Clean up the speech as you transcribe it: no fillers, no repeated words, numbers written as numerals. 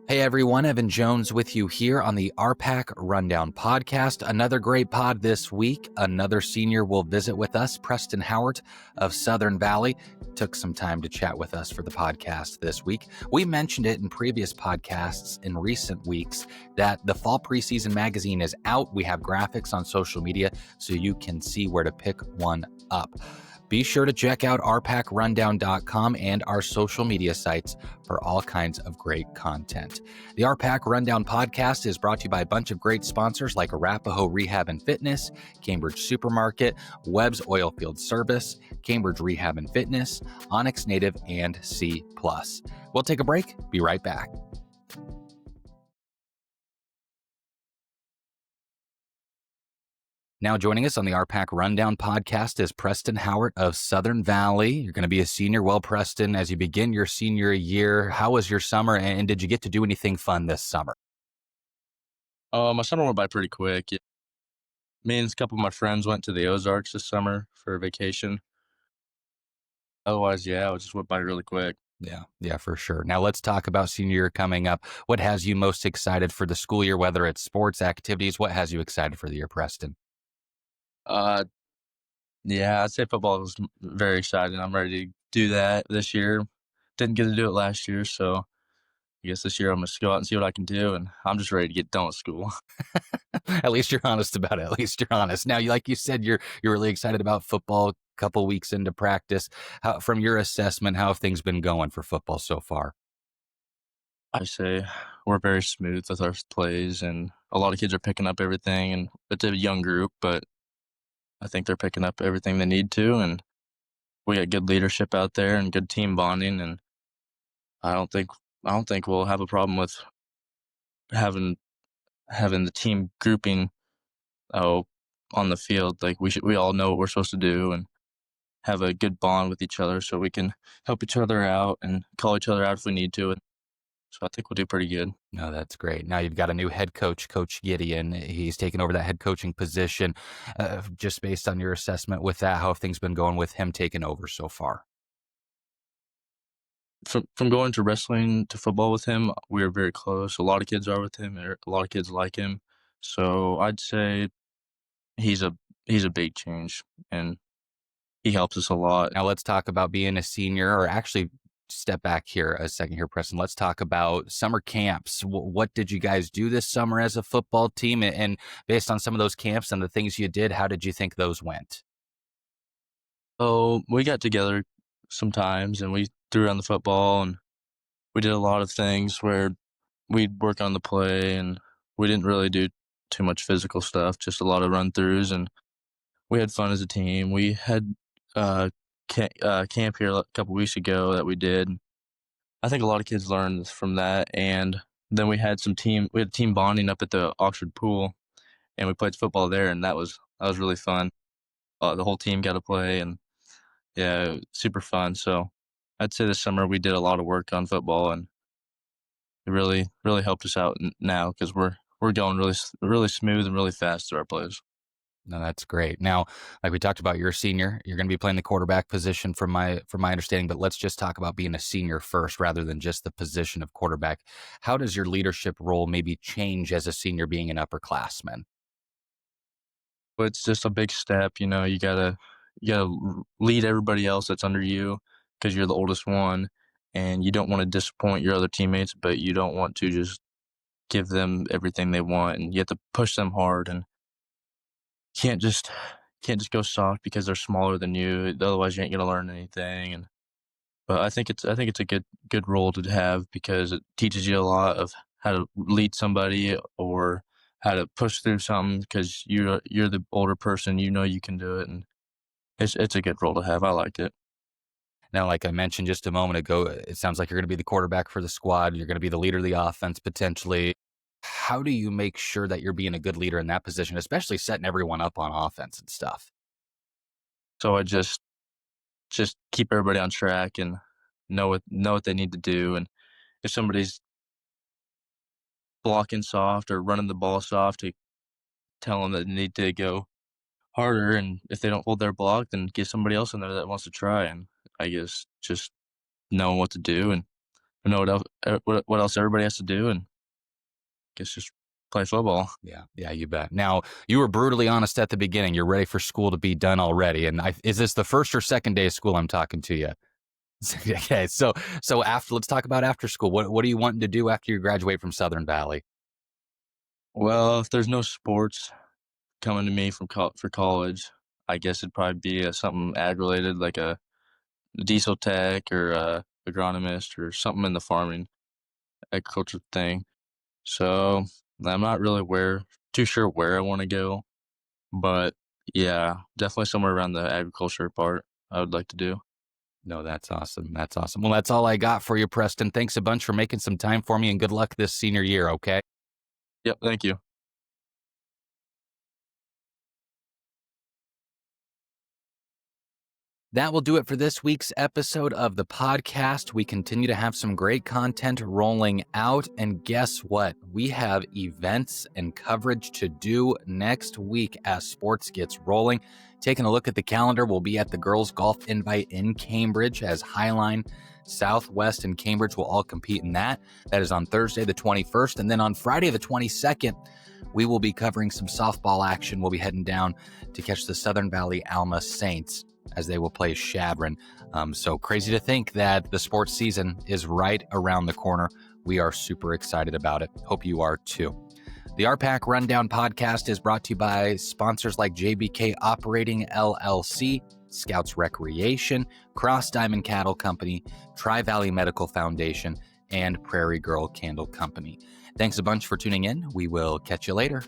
Hey everyone, Evan Jones with you here on the RPAC Rundown podcast. Another great pod this week. Another senior will visit with us, Prestin Horwart of Southern Valley. Took some time to chat with us for the podcast this week. We mentioned it in previous podcasts in recent weeks that the fall preseason magazine is out. We have graphics on social media so you can see where to pick one up. Be sure to check out rpacrundown.com and our social media sites for all kinds of great content. The RPAC Rundown podcast is brought to you by a bunch of great sponsors like Arapahoe Rehab and Fitness, Cambridge Supermarket, Webb's Oilfield Service, Cambridge Rehab and Fitness, Onyx Native, and C+. We'll take a break. Be right back. Now joining us on the RPAC Rundown podcast is Prestin Horwart of Southern Valley. You're going to be a senior. Well, Preston, as you begin your senior year, how was your summer, and did you get to do anything fun this summer? My summer went by pretty quick. Me and a couple of my friends went to the Ozarks this summer for a vacation. Otherwise, yeah, it just went by really quick. Yeah, for sure. Now let's talk about senior year coming up. What has you most excited for the school year, whether it's sports, activities? What has you excited for the year, Preston? Yeah, I'd say football was very exciting. I'm ready to do that this year. Didn't get to do it last year, so I guess this year I'm going to go out and see what I can do, and I'm just ready to get done with school. At least you're honest about it. At least you're honest. Now, like you said, you're really excited about football. Couple weeks into practice. From your assessment, how have things been going for football so far? I say we're very smooth with our plays, and a lot of kids are picking up everything, and it's a young group, but I think they're picking up everything they need to, and we got good leadership out there and good team bonding, and I don't think we'll have a problem with having the team grouping on the field. Like we all know what we're supposed to do and have a good bond with each other so we can help each other out and call each other out if we need to. So I think we'll do pretty good. No, that's great. Now you've got a new head coach, Coach Gideon. He's taken over that head coaching position. Just based on your assessment with that, how have things been going with him taking over so far? From going to wrestling to football with him, we are very close. A lot of kids are with him. A lot of kids like him. So I'd say he's a big change, and he helps us a lot. Now let's talk about being a senior, or actually step back here a second here, Preston. Let's talk about summer camps. What did you guys do this summer as a football team? And based on some of those camps and the things you did, how did you think those went? So we got together sometimes and we threw around the football, and we did a lot of things where we'd work on the play, and we didn't really do too much physical stuff, just a lot of run throughs, and we had fun as a team. We had camp here a couple weeks ago that we did. I think a lot of kids learned from that, and then we had team bonding up at the Oxford pool, and we played football there, and that was really fun. The whole team got to play, and yeah, super fun. So I'd say this summer we did a lot of work on football, and it really helped us out now because we're going really smooth and really fast through our plays. No, that's great. Now, like we talked about, you're a senior. You're going to be playing the quarterback position from my understanding, but let's just talk about being a senior first rather than just the position of quarterback. How does your leadership role maybe change as a senior being an upperclassman? But it's just a big step. You gotta lead everybody else that's under you because you're the oldest one, and you don't want to disappoint your other teammates, but you don't want to just give them everything they want, and you have to push them hard, and can't just go soft because they're smaller than you. Otherwise, you ain't gonna learn anything. But I think it's a good role to have because it teaches you a lot of how to lead somebody or how to push through something because you're the older person. You can do it, and it's a good role to have. I liked it. Now, like I mentioned just a moment ago, it sounds like you're going to be the quarterback for the squad. You're going to be the leader of the offense potentially. How do you make sure that you're being a good leader in that position, especially setting everyone up on offense and stuff? So I just keep everybody on track and know what they need to do. And if somebody's blocking soft or running the ball soft, to tell them that they need to go harder. And if they don't hold their block, then get somebody else in there that wants to try. And I guess just knowing what to do and know what else everybody has to do, and guess just play football. Yeah, you bet. Now, you were brutally honest at the beginning. You're ready for school to be done already. And is this the first or second day of school I'm talking to you? Okay, so let's talk about after school. What are you wanting to do after you graduate from Southern Valley? Well, if there's no sports coming to me for college, I guess it'd probably be something ag related, like a diesel tech or agronomist or something in the farming agriculture thing. So I'm not really too sure where I want to go, but yeah, definitely somewhere around the agriculture part I would like to do. No, that's awesome. That's awesome. Well, that's all I got for you, Preston. Thanks a bunch for making some time for me, and good luck this senior year, okay? Yep, thank you. That will do it for this week's episode of the podcast. We continue to have some great content rolling out. And guess what? We have events and coverage to do next week as sports gets rolling. Taking a look at the calendar, we'll be at the Girls Golf Invite in Cambridge as Highline, Southwest, and Cambridge will all compete in that. That is on Thursday, the 21st. And then on Friday, the 22nd, we will be covering some softball action. We'll be heading down to catch the Southern Valley Alma Saints as they will play Chadron. So crazy to think that the sports season is right around the corner. We are super excited about it. Hope you are too. The RPAC Rundown podcast is brought to you by sponsors like JBK Operating LLC, Scouts Recreation, Cross Diamond Cattle Company, Tri-Valley Medical Foundation, and Prairie Girl Candle Company. Thanks a bunch for tuning in. We will catch you later.